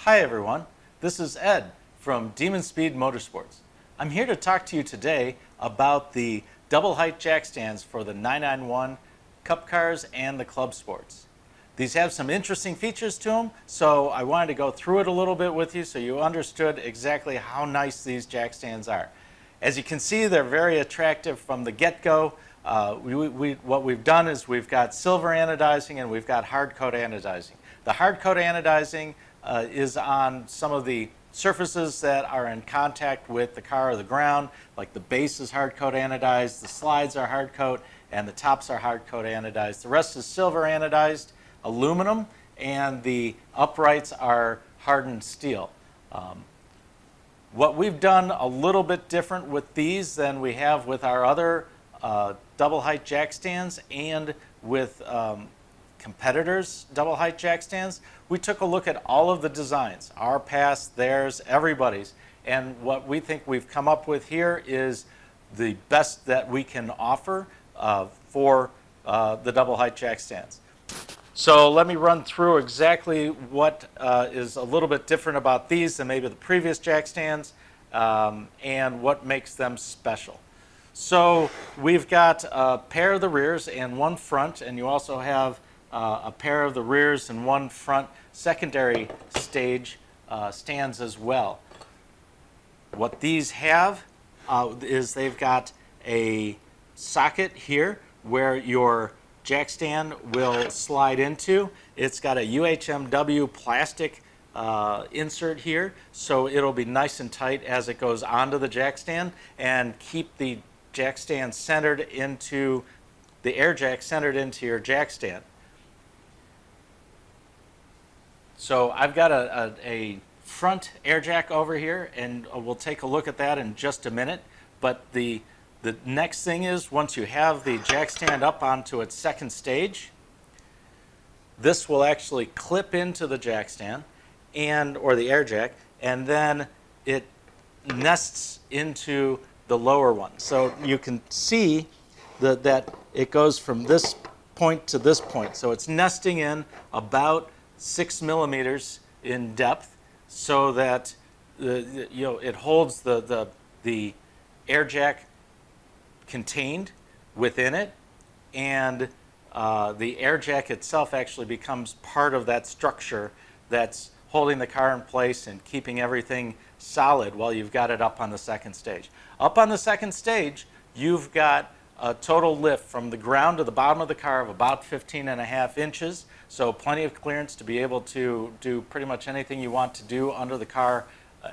Hi everyone, this is Ed from Demon Speed Motorsports. I'm here to talk to you today about the double height jack stands for the 991 Cup cars and the Club Sports. These have some interesting features to them, so I wanted to go through it a little bit with you so you understood exactly how nice these jack stands are. As you can see, they're very attractive from the get-go. What we've done is we've got silver anodizing and we've got hard coat anodizing. The hard coat anodizing is on some of the surfaces that are in contact with the car or the ground, like the base is hard coat anodized, the slides are hard coat, and the tops are hard coat anodized. The rest is silver anodized aluminum, and the uprights are hardened steel. What we've done a little bit different with these than we have with our other double height jack stands and with competitors' double height jack stands, we took a look at all of the designs, our past, theirs, everybody's, and what we think we've come up with here is the best that we can offer for the double height jack stands. So let me run through exactly what is a little bit different about these than maybe the previous jack stands and what makes them special. So we've got a pair of the rears and one front, and you also have a pair of the rears and one front secondary stage stands as well. What these have is they've got a socket here where your jack stand will slide into. It's got a UHMW plastic insert here, so it'll be nice and tight as it goes onto the jack stand and keep the jack stand centered into the AirJax centered into your jack stand. So I've got a front AirJack over here, and we'll take a look at that in just a minute. But the next thing is, once you have the jack stand up onto its second stage, this will actually clip into the jack stand or the AirJack, and then it nests into the lower one. So you can see that it goes from this point to this point. So it's nesting in about 6 millimeters in depth, so that it holds the AirJack contained within it, and the AirJack itself actually becomes part of that structure that's holding the car in place and keeping everything solid while you've got it up on the second stage. Up on the second stage, you've got a total lift from the ground to the bottom of the car of about 15.5 inches, so plenty of clearance to be able to do pretty much anything you want to do under the car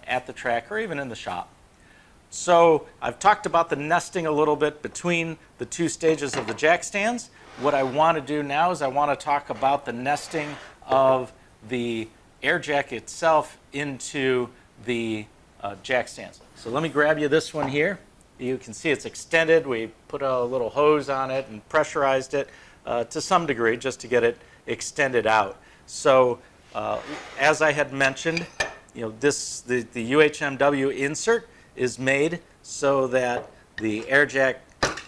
at the track or even in the shop. So I've talked about the nesting a little bit between the two stages of the jack stands. What I want to do now is I want to talk about the nesting of the AirJack itself into the jack stands. So let me grab you this one here. You can see it's extended. We put a little hose on it and pressurized it to some degree just to get it extended out. So as I had mentioned, the UHMW insert is made so that the AirJack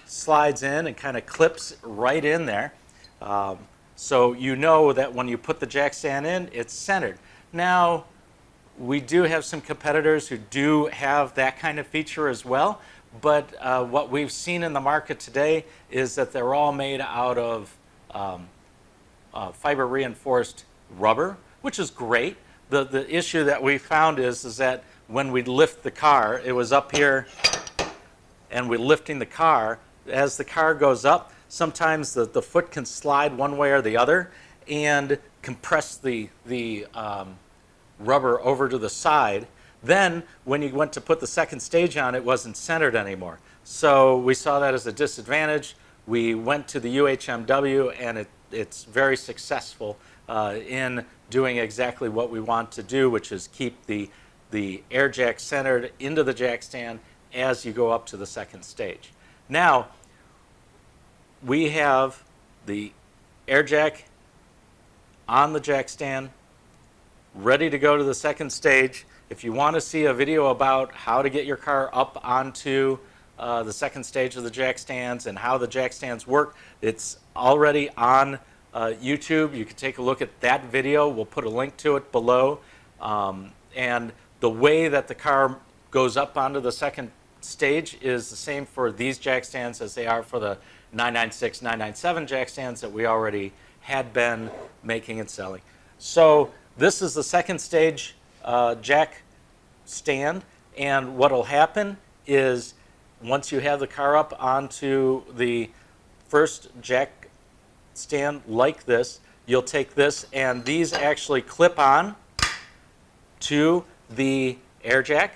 slides in and kind of clips right in there. So you know that when you put the jack stand in, it's centered. Now, we do have some competitors who do have that kind of feature as well, but what we've seen in the market today is that they're all made out of fiber reinforced rubber, which is great. The issue that we found is that when we lift the car, it was up here and we're lifting the car. As the car goes up, sometimes the foot can slide one way or the other and compress the rubber over to the side. Then when you went to put the second stage on, it wasn't centered anymore. So we saw that as a disadvantage. We went to the UHMW, and it's very successful in doing exactly what we want to do, which is keep the AirJack centered into the jack stand as you go up to the second stage. Now, we have the AirJack on the jack stand, ready to go to the second stage. If you want to see a video about how to get your car up onto the second stage of the jack stands and how the jack stands work, it's already on YouTube. You can take a look at that video. We'll put a link to it below. And the way that the car goes up onto the second stage is the same for these jack stands as they are for the 996, 997 jack stands that we already had been making and selling. So this is the second stage jack stand, and what will happen is once you have the car up onto the first jack stand like this, you'll take this, and these actually clip on to the AirJack,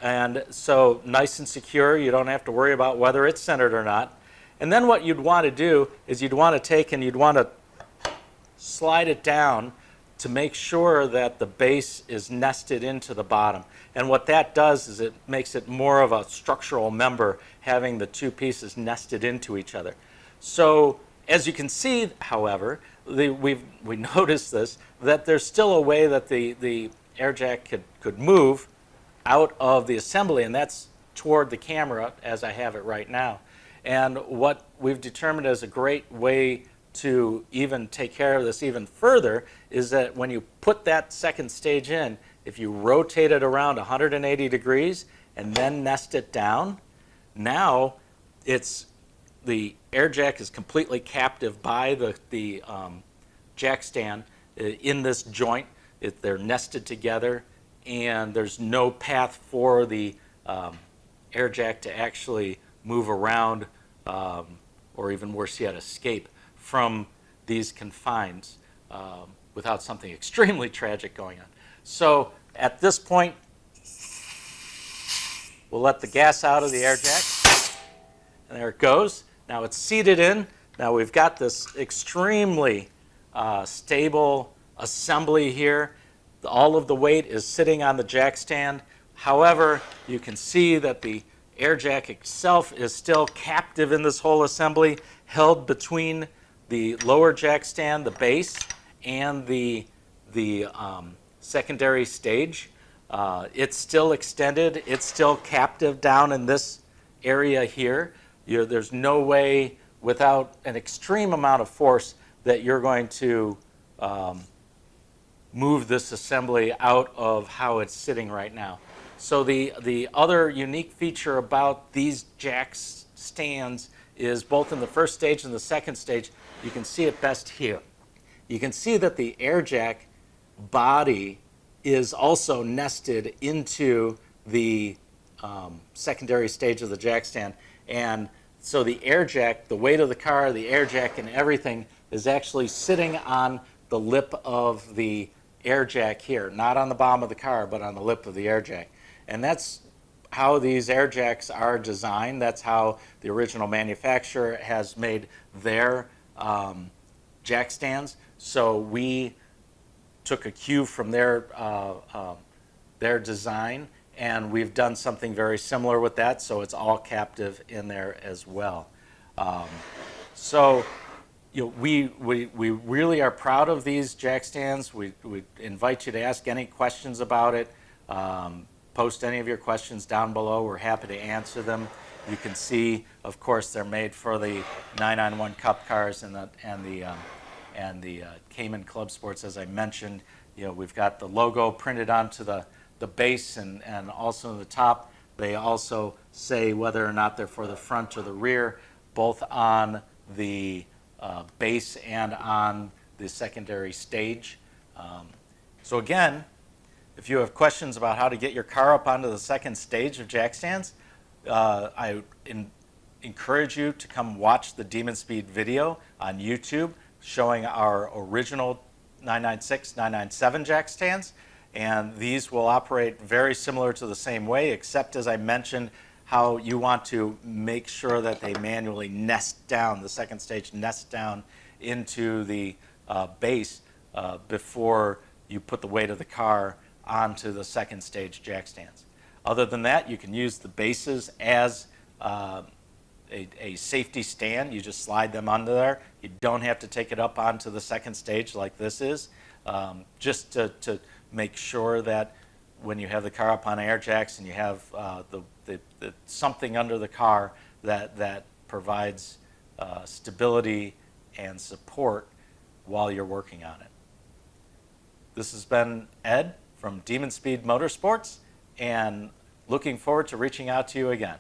and so nice and secure. You don't have to worry about whether it's centered or not. And then what you'd want to do is you'd want to take and you'd want to slide it down to make sure that the base is nested into the bottom. And what that does is it makes it more of a structural member, having the two pieces nested into each other. So as you can see, however, we noticed this, that there's still a way that the AirJack could move out of the assembly, and that's toward the camera as I have it right now. And what we've determined as a great way to even take care of this even further is that when you put that second stage in, if you rotate it around 180 degrees and then nest it down, now the AirJack is completely captive by the jack stand in this joint. They're nested together, and there's no path for the AirJack to actually move around, or even worse yet, escape from these confines without something extremely tragic going on. So at this point, we'll let the gas out of the AirJack, and there it goes. Now it's seated in. Now we've got this extremely stable assembly here. All of the weight is sitting on the jack stand. However, you can see that the AirJack itself is still captive in this whole assembly, held between the lower jack stand, the base, and the secondary stage. It's still extended. It's still captive down in this area here. There's no way, without an extreme amount of force, that you're going to move this assembly out of how it's sitting right now. So the other unique feature about these jack stands is both in the first stage and the second stage, you can see it best here. You can see that the AirJack body is also nested into the secondary stage of the jack stand. And so the AirJack, the weight of the car, the AirJack and everything is actually sitting on the lip of the AirJack here, not on the bottom of the car, but on the lip of the AirJack. And that's how these AirJacks are designed. That's how the original manufacturer has made their jack stands. So we took a cue from their design, and we've done something very similar with that, so it's all captive in there as well. So we really are proud of these jack stands. We invite you to ask any questions about it. Post any of your questions down below. We're happy to answer them. You can see, of course, they're made for the 991 Cup cars and the Cayman Club Sports, as I mentioned. We've got the logo printed onto the base and also the top. They also say whether or not they're for the front or the rear, both on the base and on the secondary stage. So again, if you have questions about how to get your car up onto the second stage of jack stands, I encourage you to come watch the Demon Speed video on YouTube showing our original 996, 997 jack stands. And these will operate very similar to the same way, except as I mentioned, how you want to make sure that they manually nest down, the second stage nests down into the base before you put the weight of the car onto the second stage jack stands. Other than that, you can use the bases as a safety stand. You just slide them under there. You don't have to take it up onto the second stage like this is, just to make sure that when you have the car up on AirJax and you have something under the car that provides stability and support while you're working on it. This has been Ed from Demon Speed Motorsports, and looking forward to reaching out to you again.